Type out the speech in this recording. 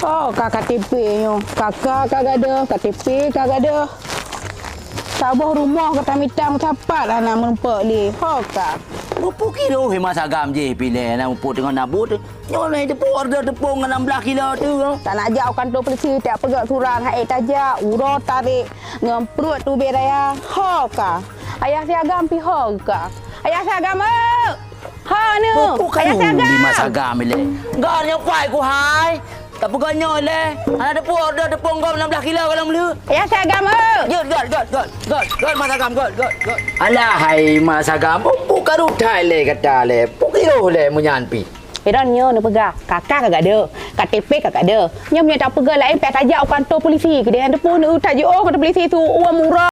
Oh, kakak KTP nyo. Kakak kagak ada, KTP kagak ada. Sabuh rumah kata mitang capat lah nak menempat ni. Kak. Berapa kilo hemat agam je pilih nak umput dengan nabut tu. Jangan main tepung order tepung 16 kilo tu. Tak nak ajak kantor polisi tak pegak surat haid tajak, urut tarik ngemprut tu beraya. Kak. Ayah saya agam pi kak. Ayah saya agam. Ha ni. Ayah saya agam. Di masa agam pilih. Enggak nyampai ku hai. Tak pegaknya le. Ada tepung order tepung kau 16 kilo kalau beli. Ayah saya agam. God, mas agam, God. Alah, hai mas agam, bukan rutai le kata le, pukiro le menyanpi. Irannya ni pegang. Kakak kagak ada. KTP kagak ada. Nya punya tak pegang lain pek tajak kantor polisi. Kedai handphone tu tajuk kantor polisi tu uang murah.